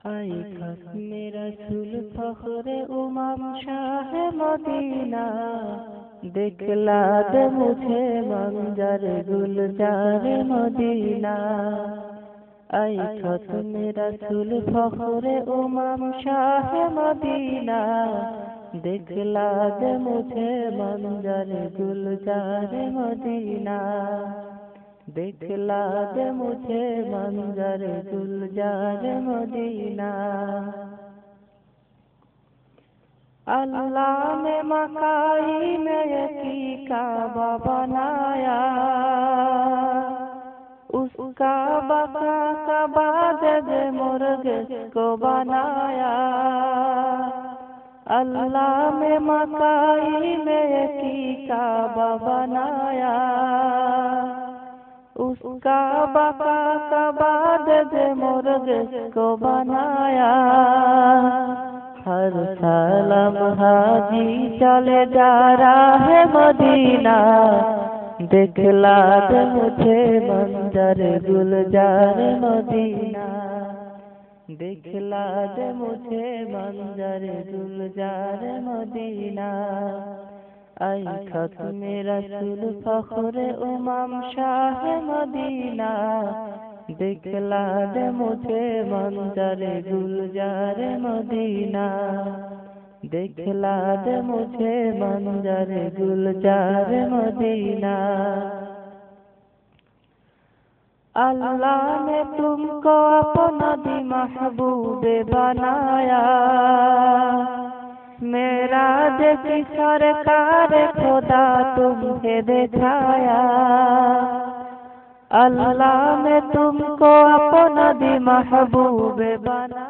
आई खत्म रसूल फख्रे उमम शाह मदीना दिखला दे मुझे मंजर गुलजार मदीना। आई खत्म रसूल फख्रे उमम शाह मदीना दिखला दे मुझे मंजर गुलजार मदीना। दिखला दे मुझे मंजर गुलजार मदीना। अल्लाह ने मकाई में यकी काबा बनाया, उस काबा का बाद मुर्ग को बनाया। अल्लाह ने मकाई में यकी काबा बनाया, उसका बका का बाद मुर्ग को बनाया। हर सालम हाजी चले जा रहा है मदीना दिखला दे मुझे मंजर गुलजार मदीना। दिखला दे मुझे मंजर गुलजार मदीना। आई खत्म रसूल फख्रे उमम शाह मदीना दिखला दे मुझे मंजर गुलजार मदीना। दिखला दे मुझे मंजर गुलजार मदीना। अल्लाह ने तुमको अपना दी महबूब बनाया, मेराज की सरकार खुदा तुम्हें दिखाया। अल्लाह ने तुमको अपना दी महबूब बना।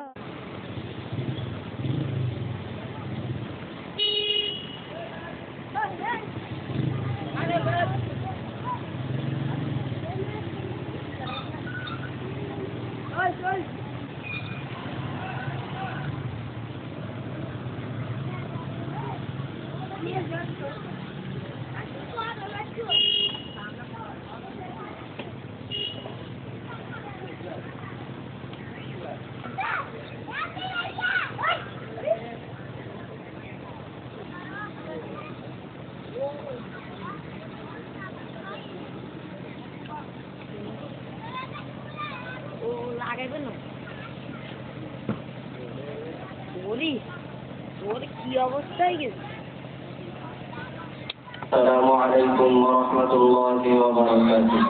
السلام عليكم ورحمة الله وبركاته.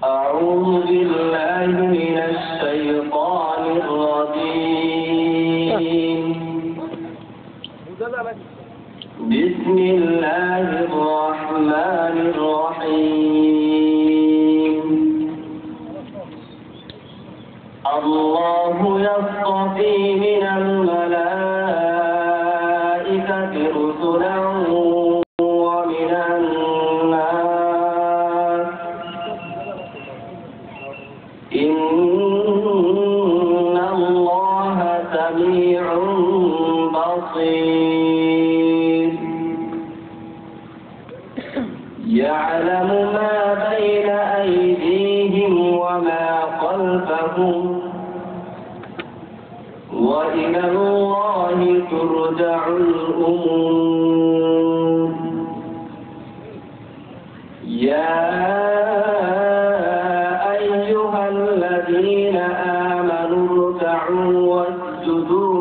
أعوذ بالله من الشيطان الرجيم. بسم الله الرحمن الرحيم. الله يصطفي من الملائكة رسلا ومن الناس إن الله سميع بصير. يعلم ما بين أيديهم وما خلفهم وإلى الله ترجع الأمور. يا أيها الذين آمنوا اركعوا واسجدوا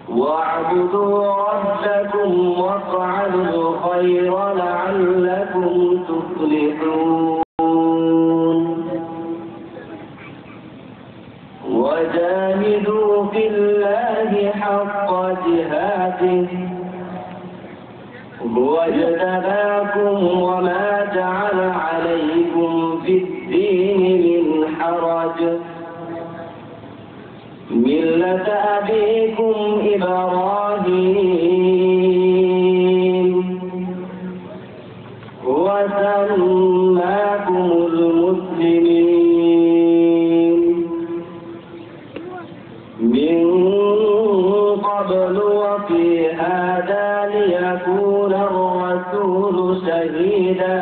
واعبدوا ربكم وافعلوا الخير لعلكم تفلحون. وجاهدوا في الله حق جهاده هو اجتباكم وما جعل عليكم في الدين من حرج ملة أبيكم إبراهيم وسماكم المسلمين من قبل وفي هذا ليكون الرسول شهيدا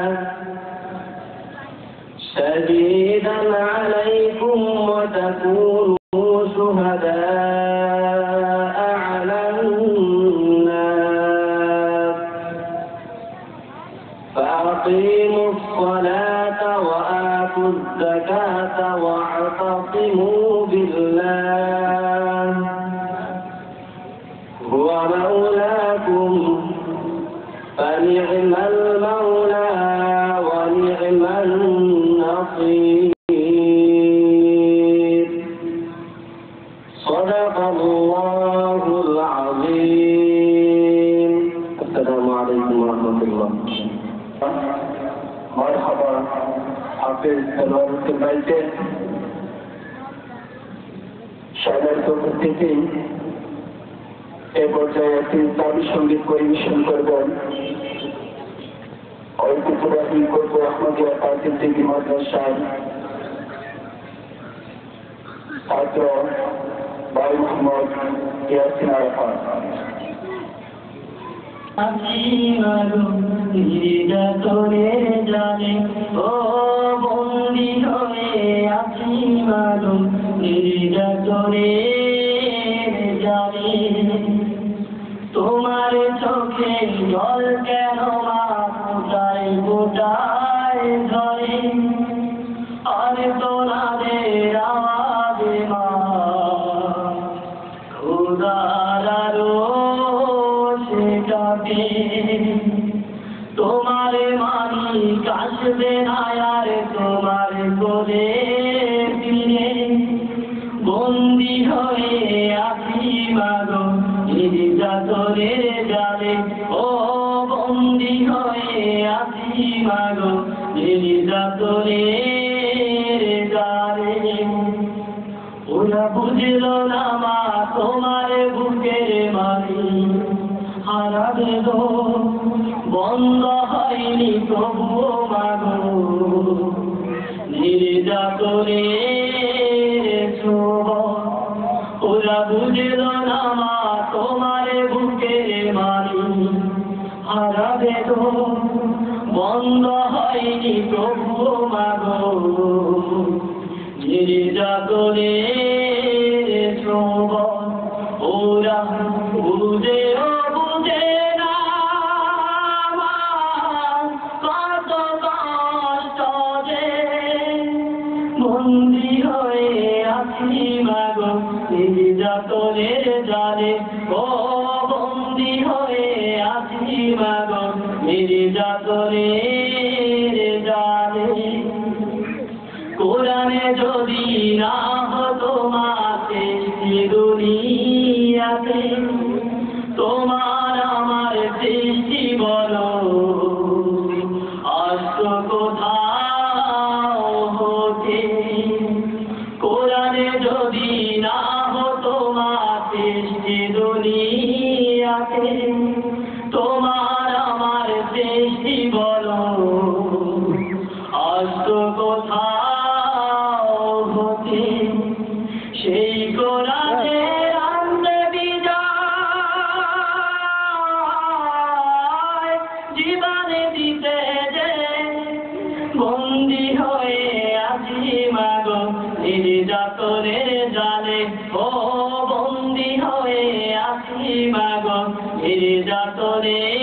وأقيموا الصلاة وآتوا الزكاة واعتصموا بالله هو مولاكم فنعم المولى ونعم النصير صدق الله العظيم. السلام عليكم ورحمة الله. مرحبا حافظ تلاوة البيت শায়রের পক্ষ থেকে এ পর্যায়ে একটি দাবি সঙ্গীত পরিবেশন করবেন ঐতিহ্যবাহী করব আহমদিয়া পার্টি থেকে মাদ্রাসার ছাত্র ভাই মোহাম্মদ ইয়াসিন আরাফাত। জানে ও বন্দি হয়ে আছি মালুম নির্যাতনে জানে তোমার চোখে জল কেন মা কোটায় কোটায় ধরে আর তোলাদের আওয়াজে মা খোদার সেটাকে তোমার মালিক আসবে না আর তোমার কোলে ফিরে বন্দি হয়ে আছি মাগো নির্যাতনের জালে ও বন্দি হয়ে আছি মাগো নির্যাতনের জালে ওরা বুঝলো না মা তোমার বুকের মারি হারাবে গো বন্ধ হয়নি তবুও মাগো নির্যাতনের ছোঁয়া ওরা বুঝলো না মা তোমার বুকের মারি হারাবে গো বন্ধ হয়নি তবুও মাগো নির্যাতনের ছোঁয়া ওরা বুঝেও বুঝে না কত কষ্ট যে বন্দি হয়ে আছি মাগো নির্যাতনের জালে ও বন্দি হয়ে আছি মাগো নির্যাতনের জালে কোরআনে যদি না হতো মাতে দুনিয়াতে তোমার আমার সৃষ্টি বলো আসত কোথাও হতে কোরআনে যদি না হতো মাতে দুনিয়াতে তোমার আমার সৃষ্টি বলো আসত কোথাও হতে সেই কোরআনে আনতে বিজয় জীবনে দিতে যে বন্দি হয়ে আছি মাগো নির্যাতনের জালে ও বন্দি হয়ে আছি মাগো নির্যাতনের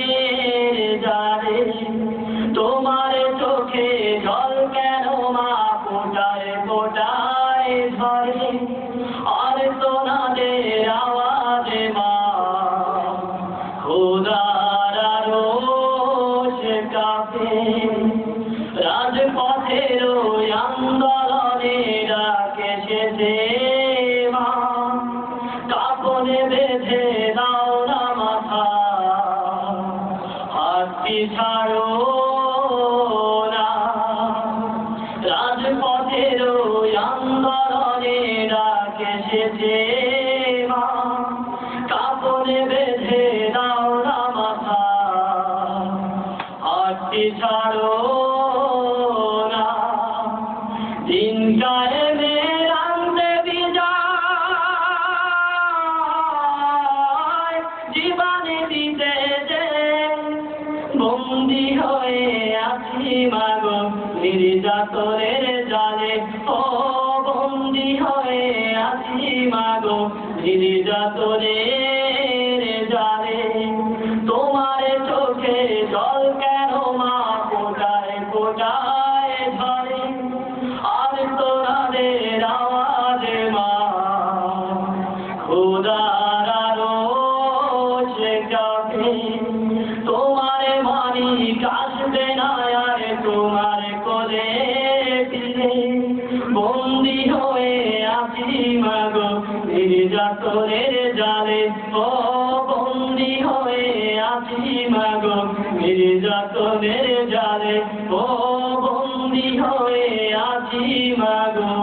জালে তোমার চোখে জল কেন মা কোটায় কোটায় ধরে আর তোনাদের আওয়াজে মা খোদার রোষ কাঁপে রাজপথের আন্দোলনে ডাকে এসেছে মা কাপড়ে বেঁধে দাও না মাথা হাতটি ছাড়ো না রাজপথের আন্দোলনে ডাকে এসেছে মা কাপড়ে বেঁধে দাও না মাথা হাতটি ছাড়ো না দিন কায়েমের আনতে বিজয় জীবনে দিতে যে বন্দি হয়ে আছি মাগো নির্যাতনের জালে ও বন্দি হয়ে আছি মাগো নির্যাতনের জালে তোমার চোখে জল কেন মা কোটা কাশবে না আর তোমার কোলে দিলে বন্দি হয়ে আছি মাগো নির্যাতনের জালে ও বন্দি হয়ে আছি মাগো নির্যাতনের জালে ও বন্দি হয়ে আছি মাগো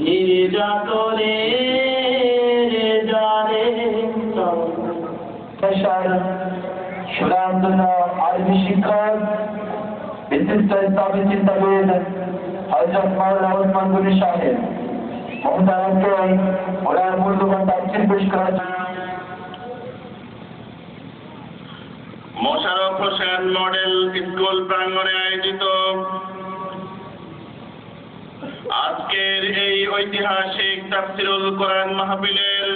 নির্যাতনের জালে সুনামধন্য আরবি শিক্ষক বিশিষ্ট ইসলামী চিন্তাবিদ হযরত মাওলানা ওসমান গনি সাহেব মহতারামকে ওনার মূল্যবান তাফসীর পেশ করার জন্য মোশাররফ হোসেন মডেল স্কুল প্রাঙ্গণে আয়োজিত আজকের এই ঐতিহাসিক তাফসীরুল কোরআন মাহফিলের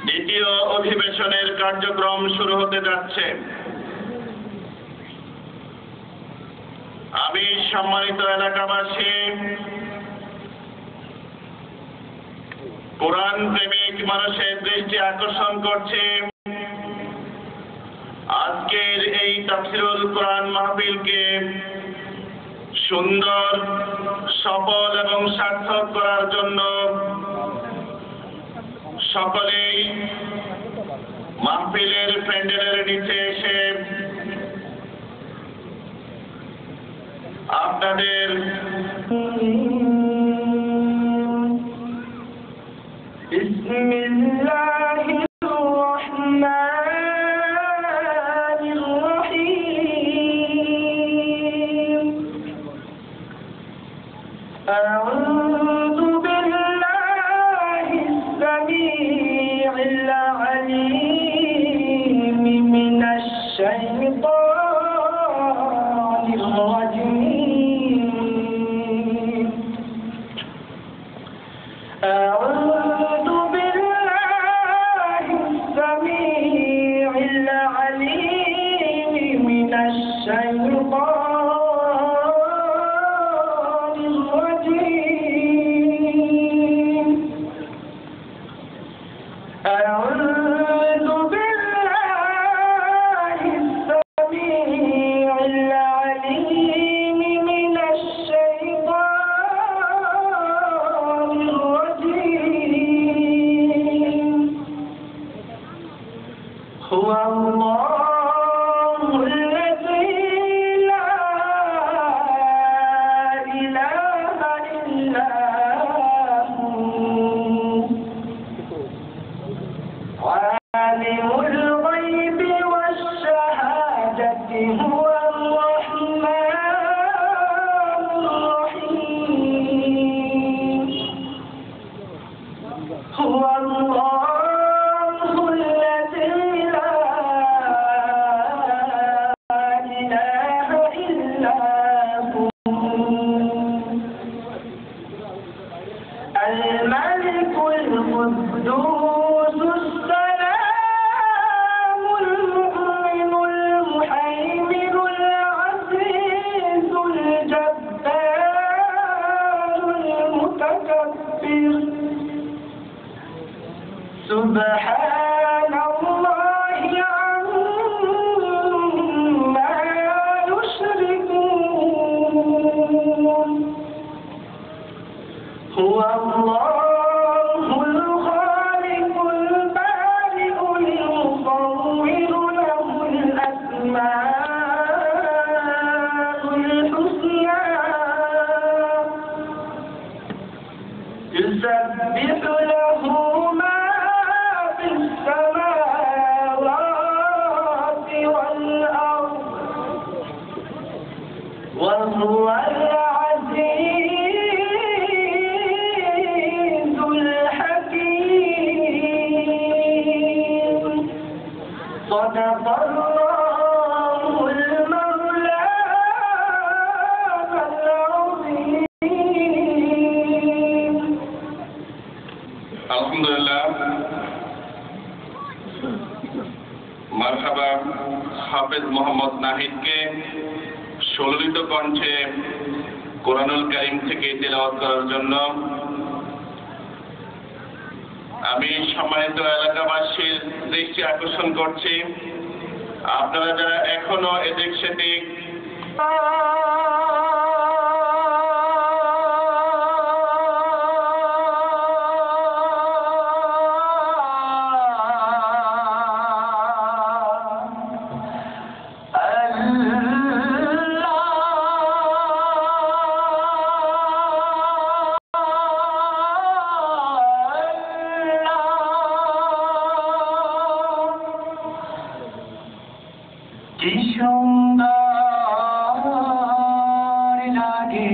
দ্বিতীয় অধিবেশনের কার্যক্রম শুরু হতে যাচ্ছে। আমি সম্মানিত এলাকাবাসী, কোরআন প্রেমিক মানুষের দৃষ্টি আকর্ষণ করছি আজকের এই তাফসীরুল কোরআন মাহফিলকে সুন্দর, সফল এবং সার্থক করার জন্য সকলেই মাহফিলের প্যান্ডেলের নিচে এসে আপনাদের বিসমিল্লাহির রহমানির রহিম আউযু বিল্লাহিস সামিউল আলীম মিনাশ শাইতানির রাজীম أعوذ بالله السميع العليم من الشيطان الرجيم أعوذ بالله السميع العليم من الشيطان الرجيم هو الله الذي لا إله إلا هو عالم الغيب والشهادة هو الرحمن الرحيم هو الله الذي لا إله إلا هو الملك القدوس السلام المؤمن المهيمن العزيز الجبار المتكبر سبحان الله عما يشركون هو الله الخالق البارئ المصور له الأسماء الحسنى يسبح له ما في السماوات والأرض وهو العزيز الحكيم صدق الله المولى العظيم আলহামদুলিল্লাহ, মারহাবা হাফেজ মোহাম্মদ নাহিদকে সুললিত কণ্ঠে কোরআনুল কারীম থেকে তেলাওয়াত করার জন্য আমি সম্মানিত এলাকাবাসীর দৃষ্টি আকর্ষণ করছি আপনারা যারা এখনো এদিক সেদিক কি সুন্দর লাগে,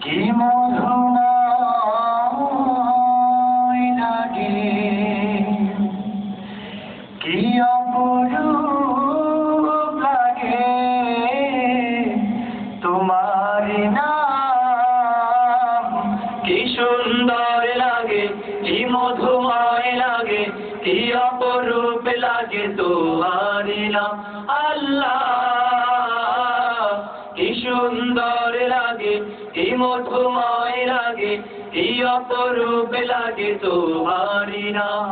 কি মধুময় লাগে, কি অপরূপ লাগে তোমার নাম। কি সুন্দর লাগে, কি মধুময় লাগে, কি অপরূপ লাগে তোমার নাম আল্লাহ। কি সুন্দর লাগে, কি মধুময় লাগে, কি অপরূপ লাগে তোমার নাম।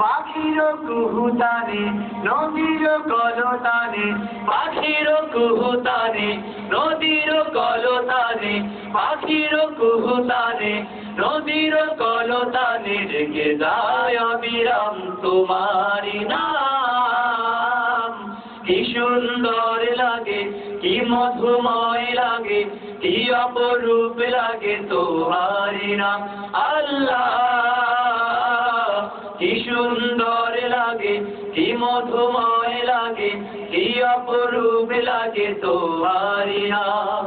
পাখির কুহুতানে নদীর কলতানে, পাখির কুহুতানে নদীর কলতানে, পাখির কুহুতানে নদীর কলতানে রেখে যায় অবিরাম তোমার নাম। কি সুন্দর লাগে, কি মধুময় লাগে, কি অপরূপ লাগে তোমার নাম আল্লাহ। কি সুন্দর লাগে, কি মধুময় লাগে, কি অপরূপ লাগে তোমার নাম।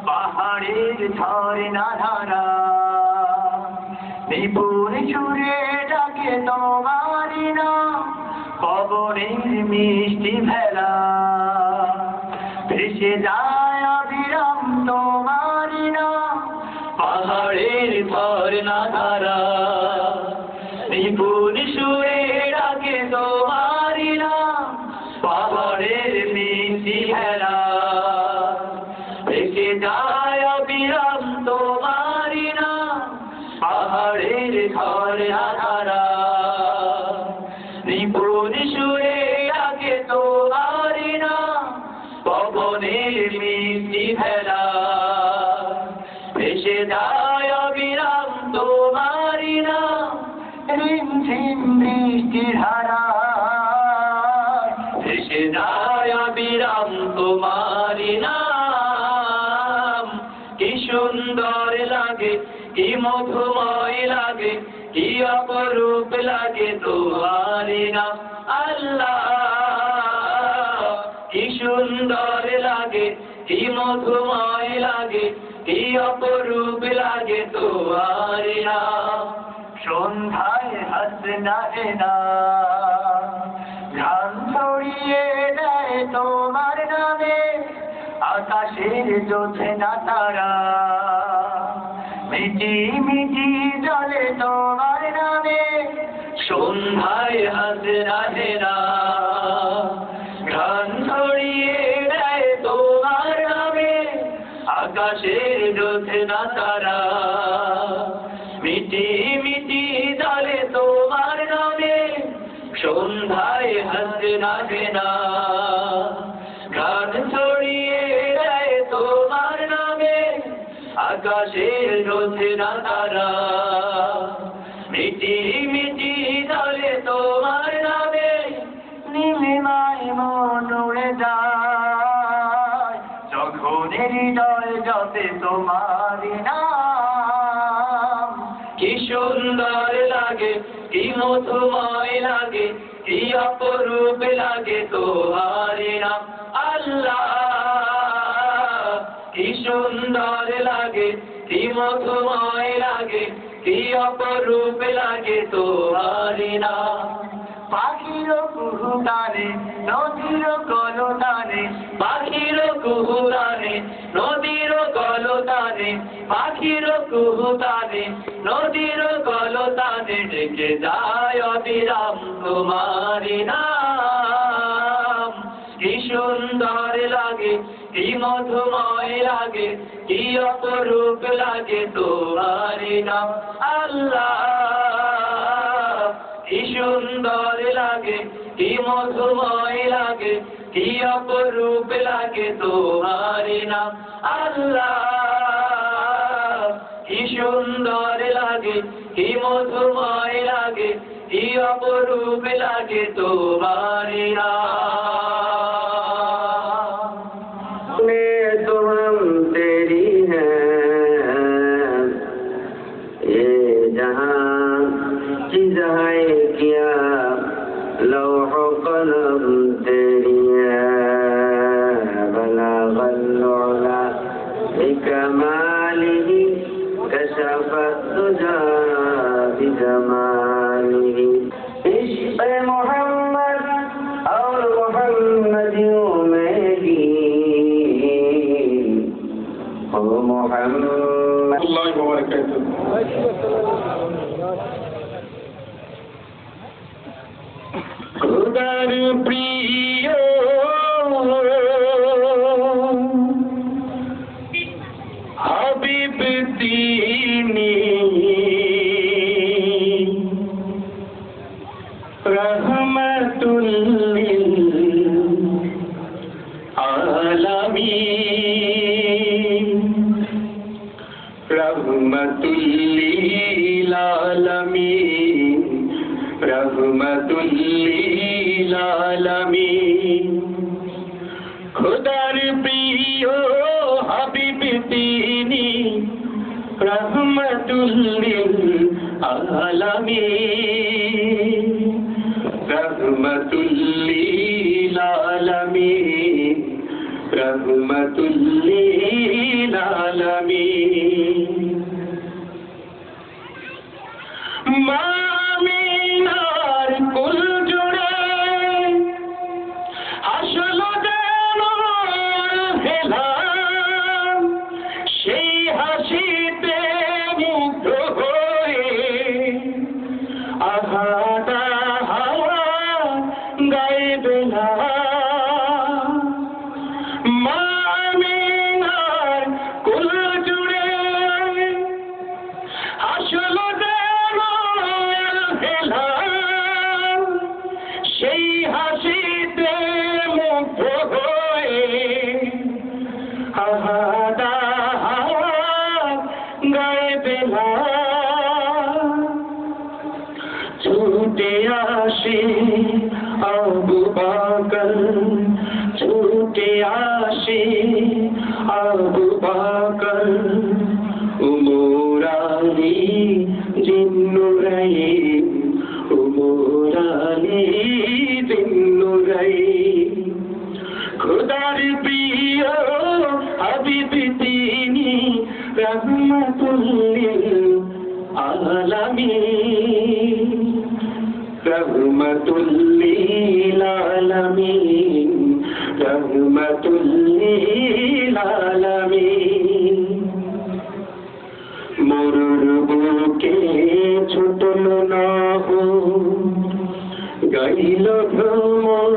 পাহাড়ের ঝর্ণা ধারা নিপুণ সুরে ডাকে তোমার নাম। কবরের মিষ্টি ভেলা ভেসে যায় অবিরাম তোমার নাম। পাহাড়ের ঝর্ণা ধারা নিপুণ সুরে ডাকে তোমার নাম। পাহাড়ের মিষ্টি ভেলা ভেসে যায় অবিরাম তোমার নাম। পাহাড়ের ঝর্ণা ধারা নিপুণ সুরে ডাকে তোমার নাম। পবনের মিষ্টি ভেলা ভেসে যায় অবিরাম তোমার নাম। রিমঝিম বৃষ্টির ধারা ভেসে যায় অবিরাম তোমার নাম। কি সুন্দর লাগে, কি মধুময় লাগে, কি অপরূপ লাগে তোমার নাম আল্লাহ। কি সুন্দর লাগে, কি মধুময় লাগে, কি অপরূপ লাগে তোমার নাম। সন্ধ্যায় হাসনা হেনা ঘাম ছড়িয়ে দেয় তোমার নামে। আকাশের জোছনা তারা মিটি মিটি জলে তোমার নামে। সন্ধ্যায় হাসনা হেনা ঘাম ছড়িয়ে দেয় তোমার নামে। আকাশের জোছনা তারা মিটি মিটি জলে তোমার নামে। সন্ধ্যায় হাসনা হেনা ঘাম ছড়িয়ে দেয় তোমার নামে। আকাশের জোছনা তারা মিটি মিটি জলে তোমার নামে। নীলিমায় মন উড়ে যায় যখন হৃদয় জপে তোমার নাম। কি সুন্দর লাগে, কি মধুময় লাগে, কি অপরূপ লাগে তোমার নাম আল্লাহ। কি সুন্দর লাগে, কি মধুময় লাগে, কি অপরূপ লাগে তোমার নাম। পাখির কুহুতানে নদীর কলতানে, পাখির কুহুতানে নদীর কলতানে, পাখির কুহুতানে নদীর কলতানে ডেকে যায় অবিরাম তোমার নাম। কি সুন্দর লাগে, কি মধুময় লাগে, কি অপরূপ লাগে তোমার নাম আল্লাহ। কি সুন্দর লাগে, কি মধুময় লাগে, কি অপরূপ লাগে তোমারি নাম আল্লাহ। কি সুন্দর লাগে, কি মধুময় লাগে, কি অপরূপ লাগে তোমারি নাম। तो हम तेरी हैं, ये जहां चीज है क्या लौह कलम तेरी है, बलागल उला बिकमालिही कशफत तुजा बिजमालिही। इश्क़ मोहम्मद और मोहम्मदियों में मोहम्मद खुदार प्रिय हबीब दीनी रहमतुल लिल आलमीन, रहमतुल लिल आलमीन, रहमतुल लिल आलमीन। खुदार प्रिय हबीब दीनी रहमतुल लिल आलमीन, रहमतुल लिल आलमीन, रहमतुल लिल आलमीन। মামিনার কুল জুড়ে আসলো যেন হেলা, সেই হাসিতে মুগ্ধ হয়ে আহাদা হাওয়া গাইবে না। মামিনার কুল জুড়ে আসলো সেই হাসিতে মুগ্ধ হয়ে আহাদা হাওয়া গাইবে না। ছুটে আসে আবু বকর, ছুটে আসে আবু বকর, উমর আলী জিন্নুরাইন, উমর আলী জিন্নুরাইন। খুদার প্রিয় হাবিব তিনি রহমতুল লিল আলামিন, রহমতুল লিল আলামিন, রহমতুল লিল আলামিন। মরুর বুকে ছুটল নহু, গাইল ভ্রমর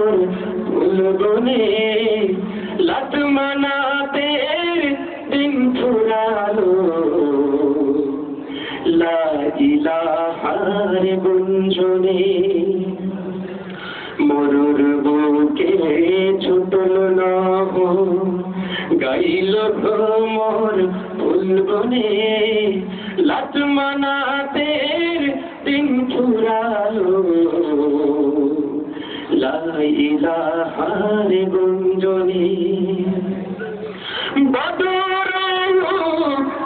ফুলবনে, লাত মানাতে দিন ফুরালো, লা ইলাহার গুঞ্জনে। মরুর বুকে ছুটল নহু, গাইল ভ্রমর ফুলবনে, লাত মানাতে দিন ফুরালো, লা ইলাহার গুঞ্জনে। বদর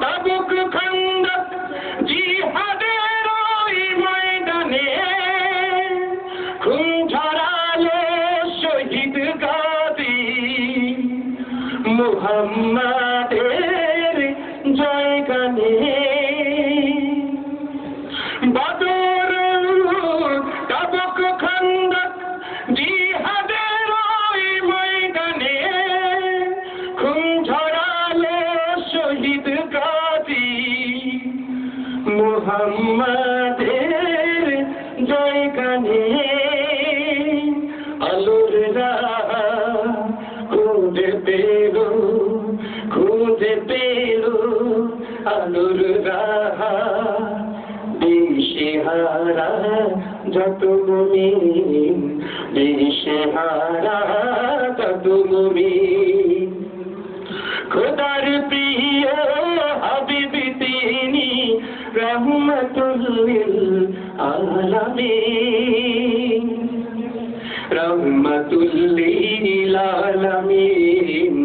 তাবুক খন্দক জিহাদের ওই ময়দানে, খুন ঝরালো শহীদ গাজী মুহাম্মাদের জয়গানে। বদর তাবুক খন্দক জিহাদের ওই ময়দানে, খুন ঝরালো শহীদ গাজী মুহাম্মাদের জয়গানে। আলোর রাহ খুঁজে পেল, খুঁজে পেল আলোর রাহ, দিশেহারা যত মুমিন দিশেহারা তত মুমিন খোদার প্রিয় হাবিব তিনি রহমতুল লিল আলামিন রহমতুল লিল আলামিন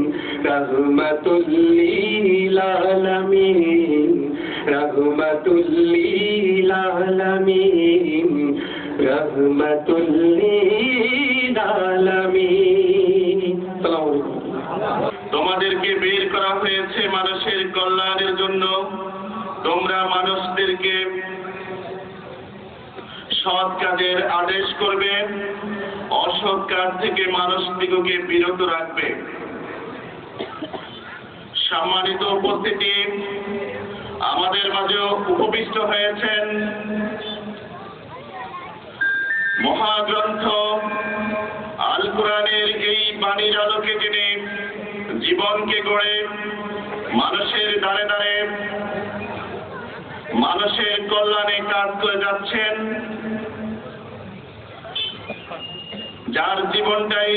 রহমতুল লিল আলামিন রহমতুল লিল আলামিন রহমতুল লিল আলামিন। তোমাদেরকে বের করা হয়েছে মানুষের কল্যাণের জন্য। তোমরা মানুষদেরকে সৎ কাজের আদেশ করবে, অসৎ কাজ থেকে মানুষদিগকে বিরত রাখবে। সম্মানিত উপস্থিতি, আমাদের মাঝে উপবিষ্ট হয়েছেন মহাগ্রন্থ আল কোরআনের এই বাণীর আলোকে যিনি জীবনকে গড়ে মানুষের দ্বারে দ্বারে মানুষের কল্যাণে কাজ করে যাচ্ছেন, যার জীবনটাই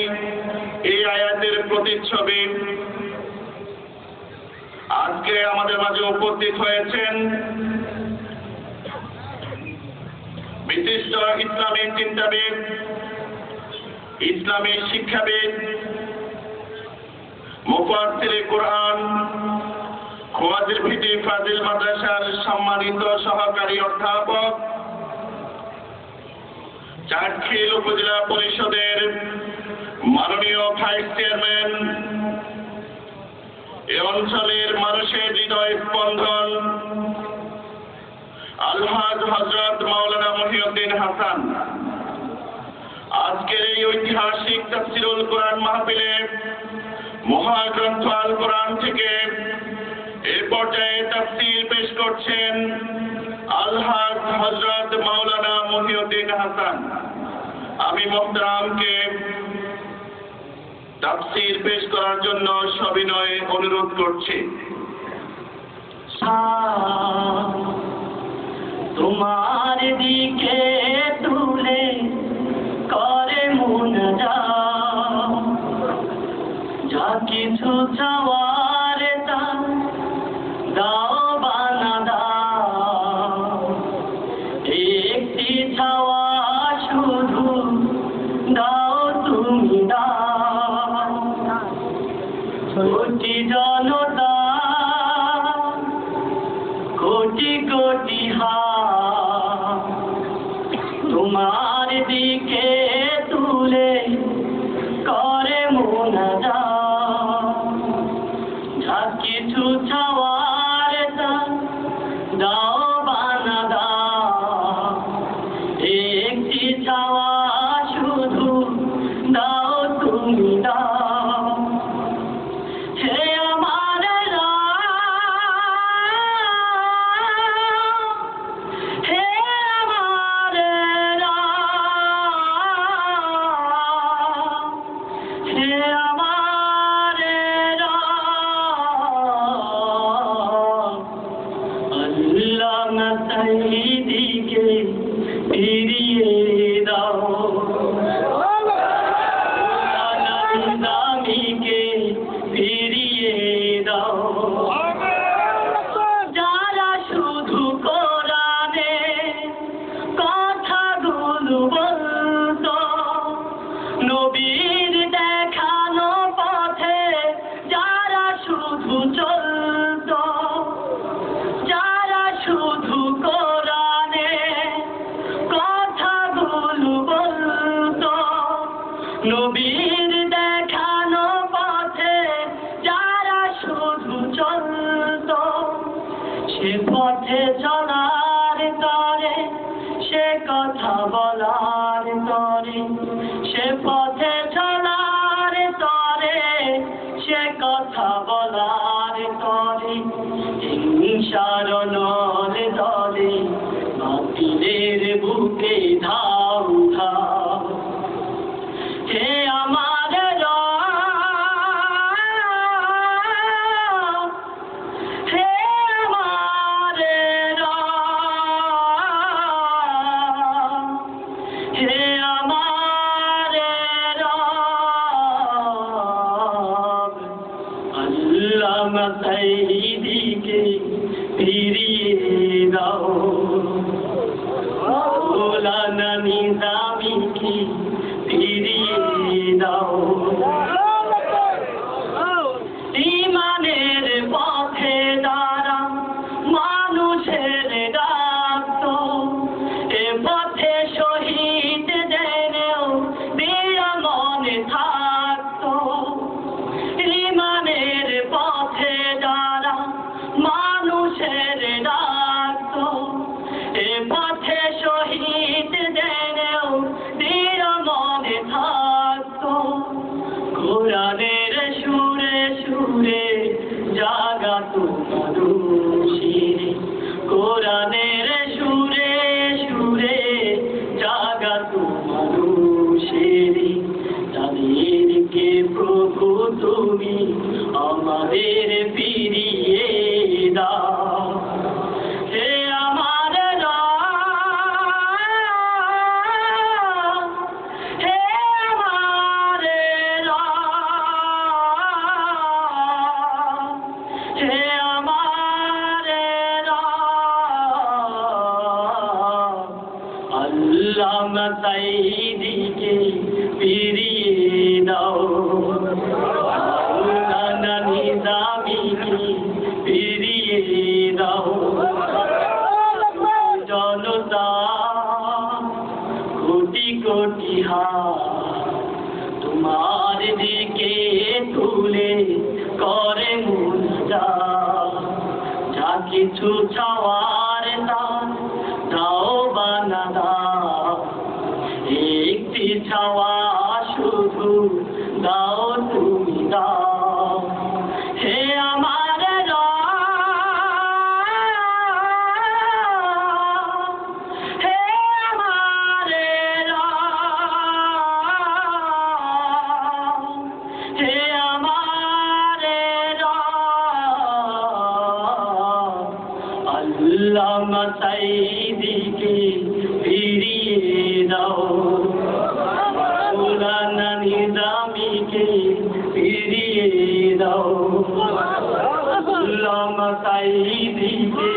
এই আয়াতের প্রতিচ্ছবি। আজকে আমাদের মাঝে উপস্থিত হয়েছেন বিশিষ্ট ইসলামী চিন্তাবিদ, ইসলামী শিক্ষাবিদ, মুফাসসিরে কোরআন, খোয়াজের ভিটি ফাজিল মাদ্রাসার সম্মানিত সহকারী অধ্যাপক, চাটখিল উপজেলা পরিষদের মাননীয় ভাইস চেয়ারম্যান, এ অঞ্চলের মানুষের হৃদয় স্পন্দন আলহাজ হযরত মাওলানা মহিউদ্দিন হাসান। আজকের এই ঐতিহাসিক তাফসীরুল কোরআন মাহফিলে মহাগ্রন্থ আল কোরআন থেকে এই পর্যায়ে তাফসীর পেশ করছেন আলহাজ হযরত মাওলানা মহিউদ্দিন হাসান। আমি মুহতারামকে তাফসীর পেশ করার জন্য সবিনয়ে অনুরোধ করছি। তোমার দিকে তুলে করে মন যা কিছু চাওয়ার তা দাও বানা দাও, একটি চাওয়া শুধু দাও তুমি দাও, কোটি জনতা কোটি কোটি হাত তোমার দিকে তুলে করে মোনাজা, যা কিছু চাওয়ার তা দাও বানা দাও, একটি চাওয়া শুধু দাও তুমি দাও। হে আমার হে আমার হে আমার আল্লাহ সাইদিকে ফিরিয়ে দাও, দামিকে ফিরিয়ে দাও, যারা শুধু কোরআনে কথাগুলো বলতো, নবীর দেখানো পথে যারা শুধু চলতো, যারা শুধু কোরআনে কথাগুলো বলতো, নবীর দেখানো পথে যারা শুধু চলতো, সে পথে চলার তরে সে কথা বলার তরে, সে পথে চলার তরে সে কথা বলার তরে, হিংসার নলে দলে বাতিলের বুকে ধাও ধাও। হে আমার হে আমার সাইদিকে ফিরিয়ে দাও, মৌলানা নিজামীকে ফিরিয়ে দাও। ইমানের পথে যারা মানুষের ডাকত, এ পথে শহীদদেরও দৃঢ় মনে থাকত। ইমানের পথে যারা মানুষের ডাকত, এ পথে শহীদদেরও দৃঢ় মনে থাকত। কোরআনের সুরে সুরে জাগাত মানুষের, কোরআনের সুরে সুরে জাগাত মানুষের। তাদেরকে প্রভু তুমি আমাদের ফিরিয়ে দাও। হে আমার রব, হে আমার রব, হে আমার রব। আল্লামা সাইদিকে ফিরিয়ে দাও, মৌলানা নিজামীকে ফিরিয়ে দাও। জনতা কোটি কোটি হাত তোমার দিকে তুলে করে মুনাজাত। যা কিছু চাওয়ার তার দাও বানা দাও, একটি চাওয়া শুধু দাও তুমি দাও। হে আমার রব, হে আমার রব, হে আমার রব। আল্লামা সাইদিকে ফিরিয়ে দাও, মৌলানা নিজামীকে ফিরিয়ে দাও। আল্লামা সাইদিকে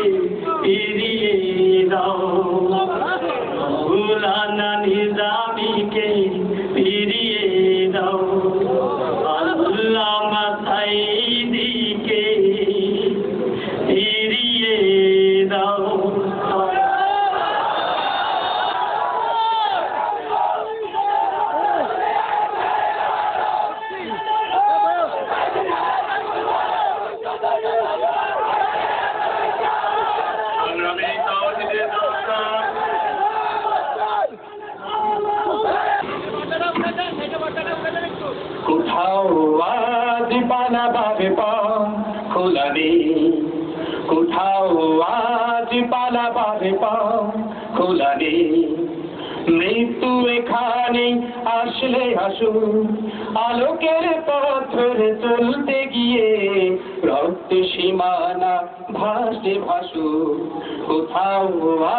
ফিরিয়ে দাও, মৌলানা নিজামীকে ফিরিয়ে দাও। আল্লামা সাইদিকে ফিরিয়ে দাও। কোথাও আজ পালাবার পথ খোলা নেই, কোথাও আজ পালাবার পথ খোলা নেই। মৃত্যু এখানে আসলে আসুক, আলোকের পথ ধরে চলতে গিয়ে রক্ত সীমানা ভাসে ভাসুক। কোথাও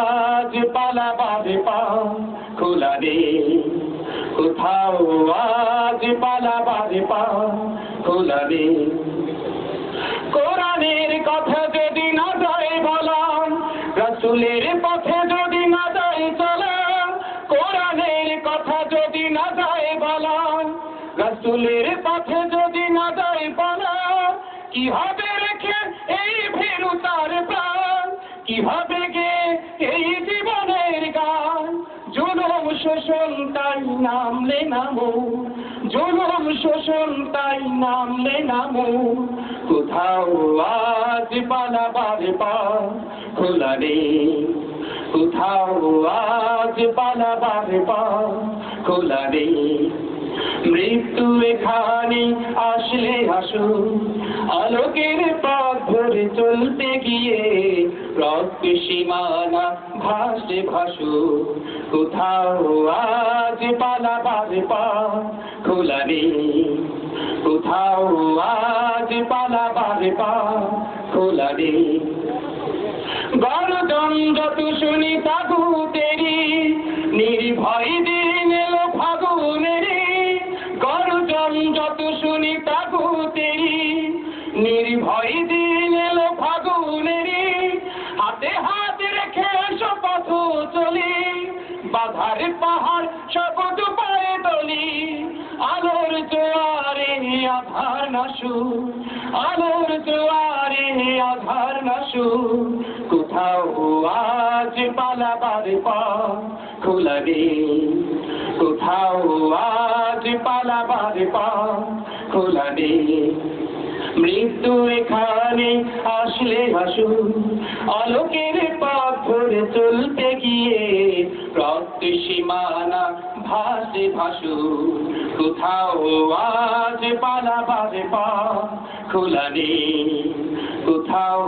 আজ পালাবার পথ খোলা নেই, কোথাও আজ পালাবার পথ খোলা নেই। কোরআনের কথা যদি না যায় বলা, রাসূলের পথে যদি না যায় চলা, কোরআনের কথা যদি না যায় বলা, রাসূলের পথে যদি না যায় বলা, কিভাবে রেখে এই ভীরু তার প্রাণ, কিভাবে গে এই জীবনের গান। জুলুম শোষণ তাই নামলে নামো, জুলুম শোষণ তাই নামলে নামো। কোথাও আজ পালাবার পথ খোলা নেই, কোথাও আজ পালাবার পথ খোলা নেই। মৃত্যু এখানে আসলে আসুক, আলোকের পথ ধরে চলতে গিয়ে রক্ত সীমানা ভাসে ভাসুক। কোথাও আজ পালাবার পথ খোলা নেই, কোথাও আজ পালাবার পথ খোলা নেই। গণতন্ত্র শুনি তাগুতেরি, নির্ভয় দিন এলো ফাগুনেরি। গণতন্ত্র শুনি তাগুতেরি, নির্ভয় জোয়ারে আধার নাশু, আলোর জোয়ারে আধার নাশু, কোথাও আজ পালাবার পথ খোলা নেই, কোথাও আজ পালাবার পথ খোলা নেই। মৃত্যু এখানে আসলে হাসু, আলোকের পথ ধরে চলতে গিয়ে রক্ত সীমানা ভাসে ভাসু, কোথাও আজ পালাবার পথ খোলা নেই, কোথাও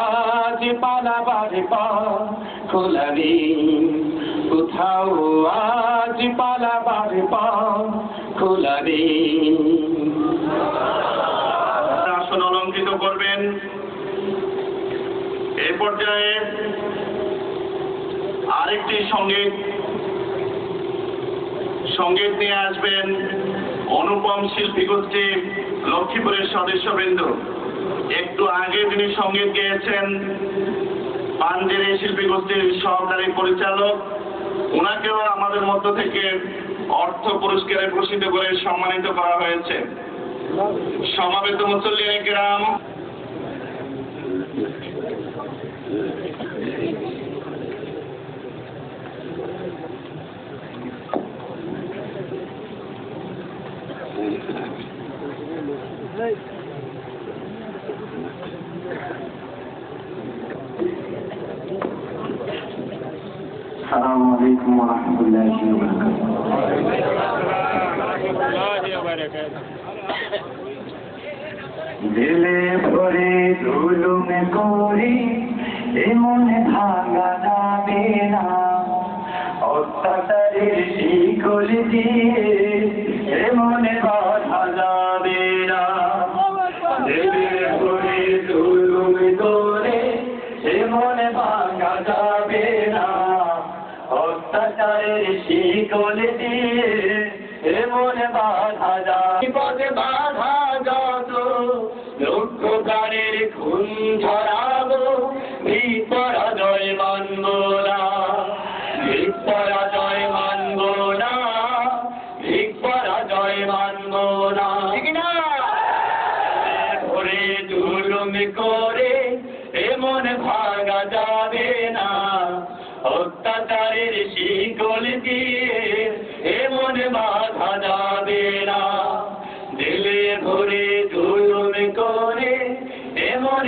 আজ পালাবার পথ খোলা নেই, কোথাও আজ পালাবার পথ খোলা নেই। আসন অলঙ্কৃত করবেন। এই পর্যায়ে আরেকটি সঙ্গীত নিয়ে আসবেন অনুপম শিল্পী গোষ্ঠী লক্ষ্মীপুরের সদস্যবৃন্দ। একটু আগে তিনি সঙ্গীত গেয়েছেন পাঞ্জেরি শিল্পী গোষ্ঠীর সহকারী পরিচালক, ওনাকেও আমাদের মধ্য থেকে অর্থ পুরস্কারে ভূষিত করে সম্মানিত করা হয়েছে। সমাবেত মুসল্লিয়ানে কেরাম, আসসালামু আলাইকুম ওয়া রাহমাতুল্লাহি ওয়া বারাকাতুহু। দিলে ভরে জুলুম করি এমন ভাঙা যাবে না, অত্যাচারের শিকল দিয়ে এমন বাঁধা যাবে না। দিলে ভরে জুলুম করে এমন ভাঙা যাবে না, অত্যাচারের শিকল দিয়ে এমন বাধা যায়। পথে বাধা যত লক্ষ প্রাণের খুন ঝরাবো, পরাজয় মানব না, পরাজয় মানব না, পরাজয় মানব না। ঠিক না? ভরে জুলুম করে এমন ভাঙা যাবে না, অত্যাচারের শিকল দিয়ে এমন বাধা যাবে না। দিলে ভরে জুলুম করে এমন